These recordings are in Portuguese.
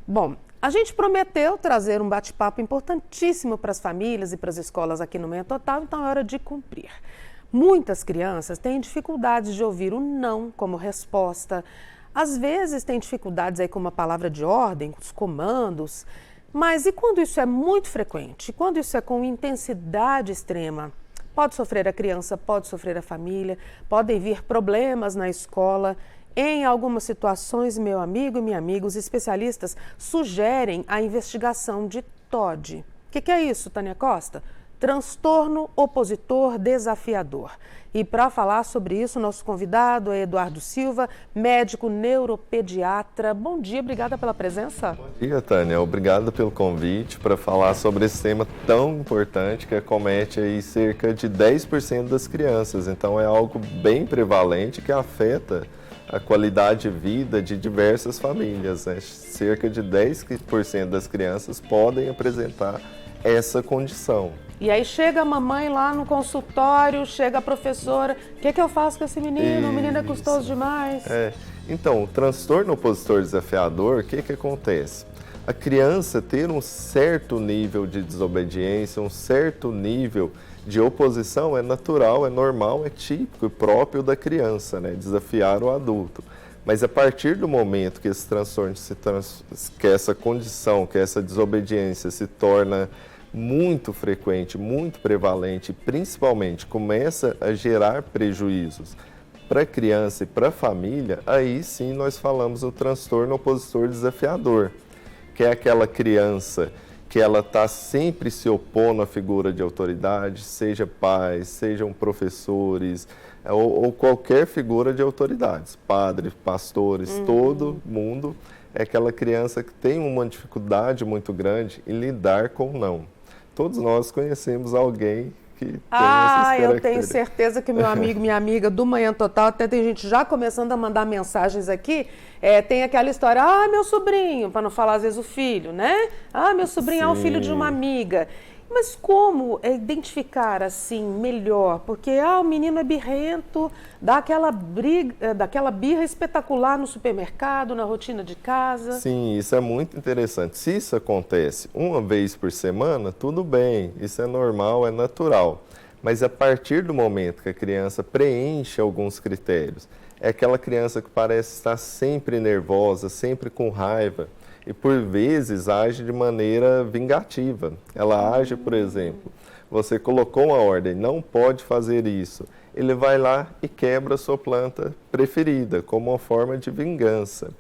Bom, a gente prometeu trazer um bate-papo importantíssimo para as famílias e para as escolas aqui no Manhã Total, então é hora de cumprir. Muitas crianças têm dificuldades de ouvir o não como resposta. Às vezes têm dificuldades aí com uma palavra de ordem, com os comandos. Mas e quando isso é muito frequente? Quando isso é com intensidade extrema? Pode sofrer a criança, pode sofrer a família, podem vir problemas na escola. Em algumas situações, meu amigo e minha amiga, os especialistas sugerem a investigação de TOD. O que é isso, Tânia Costa? Transtorno opositor desafiador. E para falar sobre isso, nosso convidado é Eduardo Silva, médico neuropediatra. Bom dia, obrigada pela presença. Bom dia, Tânia. Obrigado pelo convite para falar sobre esse tema tão importante que acomete aí cerca de 10% das crianças. Então é algo bem prevalente que afeta a qualidade de vida de diversas famílias, né? Cerca de 10% das crianças podem apresentar essa condição. E aí chega a mamãe lá no consultório, chega a professora, o que eu faço com esse menino? O menino é custoso demais. Então, o transtorno opositor desafiador, o que acontece? A criança ter um certo nível de desobediência, um certo nível de oposição é natural, é normal, é típico e próprio da criança, né? Desafiar o adulto. Mas a partir do momento que esse transtorno, que essa condição, que essa desobediência se torna muito frequente, muito prevalente, principalmente começa a gerar prejuízos para a criança e para a família, aí sim nós falamos do transtorno opositor desafiador, que é aquela criança que ela está sempre se opondo à figura de autoridade, seja pais, sejam professores, ou qualquer figura de autoridades, padres, pastores, todo mundo é aquela criança que tem uma dificuldade muito grande em lidar com o não. Todos nós conhecemos alguém que tem essas características. Eu tenho certeza que meu amigo, minha amiga do Manhã Total, até tem gente já começando a mandar mensagens aqui, tem aquela história, meu sobrinho, para não falar às vezes o filho, né? Meu sobrinho é o filho de uma amiga. Mas como identificar assim melhor? Porque o menino é birrento, dá aquela briga, daquela birra espetacular no supermercado, na rotina de casa. Sim, isso é muito interessante. Se isso acontece uma vez por semana, tudo bem, isso é normal, é natural. Mas a partir do momento que a criança preenche alguns critérios, é aquela criança que parece estar sempre nervosa, sempre com raiva, e por vezes age de maneira vingativa. Ela age, por exemplo, você colocou uma ordem, não pode fazer isso. Ele vai lá e quebra a sua planta preferida, como uma forma de vingança.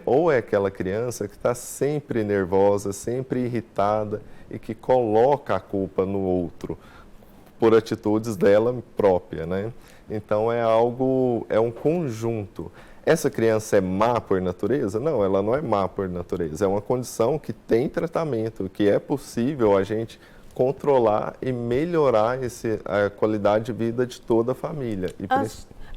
Ou é aquela criança que está sempre nervosa, sempre irritada e que coloca a culpa no outro por atitudes dela própria, né? Então é um conjunto. Essa criança é má por natureza? Não, ela não é má por natureza. É uma condição que tem tratamento, que é possível a gente controlar e melhorar a qualidade de vida de toda a família.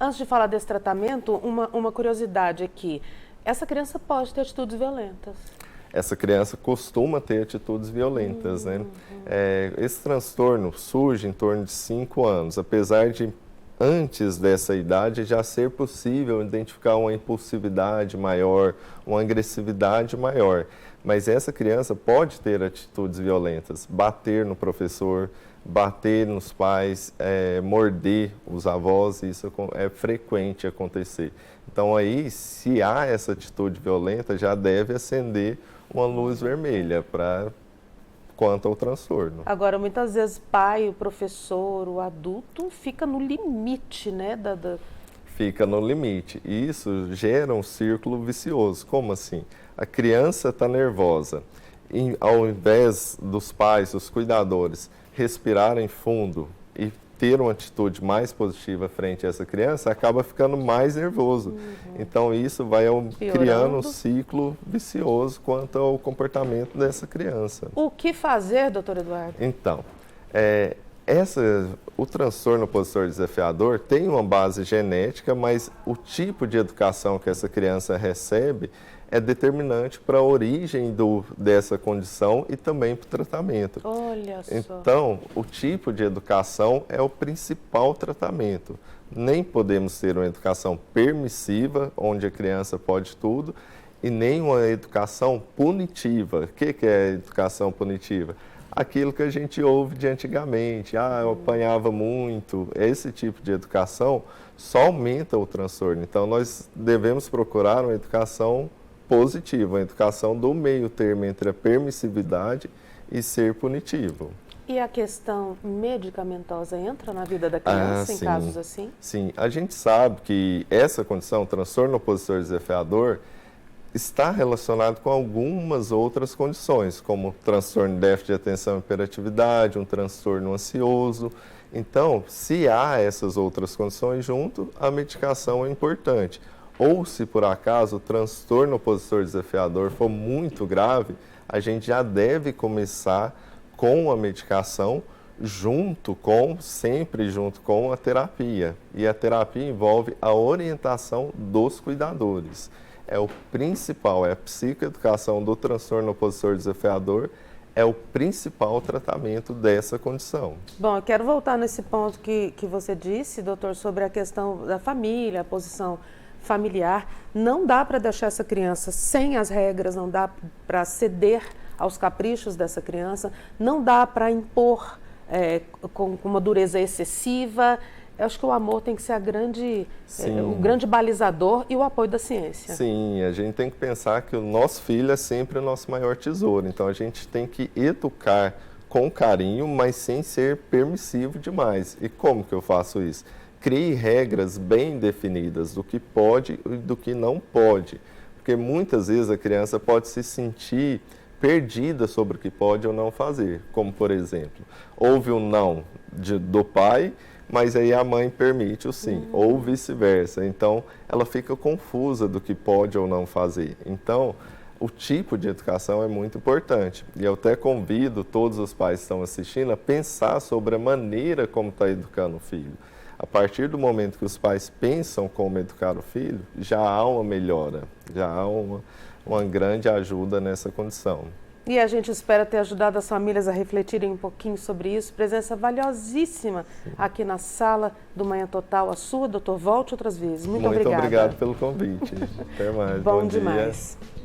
Antes de falar desse tratamento, uma curiosidade aqui. Essa criança pode ter atitudes violentas? Essa criança costuma ter atitudes violentas, né? Esse transtorno surge em torno de 5 anos, apesar de antes dessa idade já ser possível identificar uma impulsividade maior, uma agressividade maior. Mas essa criança pode ter atitudes violentas, bater no professor, bater nos pais, morder os avós, isso é frequente acontecer. Então aí, se há essa atitude violenta, já deve acender uma luz vermelha quanto ao transtorno. Agora, muitas vezes, pai, o professor, o adulto, fica no limite, né? Fica no limite. E isso gera um círculo vicioso. Como assim? A criança está nervosa. Ao invés dos pais, os cuidadores, respirarem fundo e ter uma atitude mais positiva frente a essa criança, acaba ficando mais nervoso. Então, isso vai criando um ciclo vicioso quanto ao comportamento dessa criança. O que fazer, doutor Eduardo? Então, o transtorno opositor desafiador tem uma base genética, mas o tipo de educação que essa criança recebe é determinante para a origem dessa condição e também para o tratamento. Olha só. Então, o tipo de educação é o principal tratamento. Nem podemos ter uma educação permissiva, onde a criança pode tudo, e nem uma educação punitiva. O que é educação punitiva? Aquilo que a gente ouve de antigamente, eu apanhava muito. Esse tipo de educação só aumenta o transtorno. Então, nós devemos procurar uma educação positiva, uma educação do meio termo entre a permissividade e ser punitivo. E a questão medicamentosa entra na vida da criança em casos assim? Sim, a gente sabe que essa condição, transtorno opositor desafiador, está relacionado com algumas outras condições, como transtorno de déficit de atenção e hiperatividade, um transtorno ansioso. Então, se há essas outras condições junto, a medicação é importante. Ou se por acaso o transtorno opositor desafiador for muito grave, a gente já deve começar com a medicação sempre junto com a terapia. E a terapia envolve a orientação dos cuidadores. É o principal, é a psicoeducação do transtorno opositor desafiador, é o principal tratamento dessa condição. Bom, eu quero voltar nesse ponto que você disse, doutor, sobre a questão da família, a posição familiar. Não dá para deixar essa criança sem as regras, não dá para ceder aos caprichos dessa criança, não dá para impor com uma dureza excessiva. Eu acho que o amor tem que ser o grande balizador e o apoio da ciência. Sim, a gente tem que pensar que o nosso filho é sempre o nosso maior tesouro. Então, a gente tem que educar com carinho, mas sem ser permissivo demais. E como que eu faço isso? Crie regras bem definidas do que pode e do que não pode. Porque muitas vezes a criança pode se sentir perdida sobre o que pode ou não fazer. Como, por exemplo, houve um não do pai, mas aí a mãe permite o sim, ou vice-versa. Então, ela fica confusa do que pode ou não fazer. Então, o tipo de educação é muito importante. E eu até convido todos os pais que estão assistindo a pensar sobre a maneira como está educando o filho. A partir do momento que os pais pensam como educar o filho, já há uma melhora, já há uma grande ajuda nessa condição. E a gente espera ter ajudado as famílias a refletirem um pouquinho sobre isso. Presença valiosíssima aqui na sala do Manhã Total. A sua, doutor, volte outras vezes. Muito obrigada. Muito obrigado pelo convite. Até mais. Bom demais. Dia.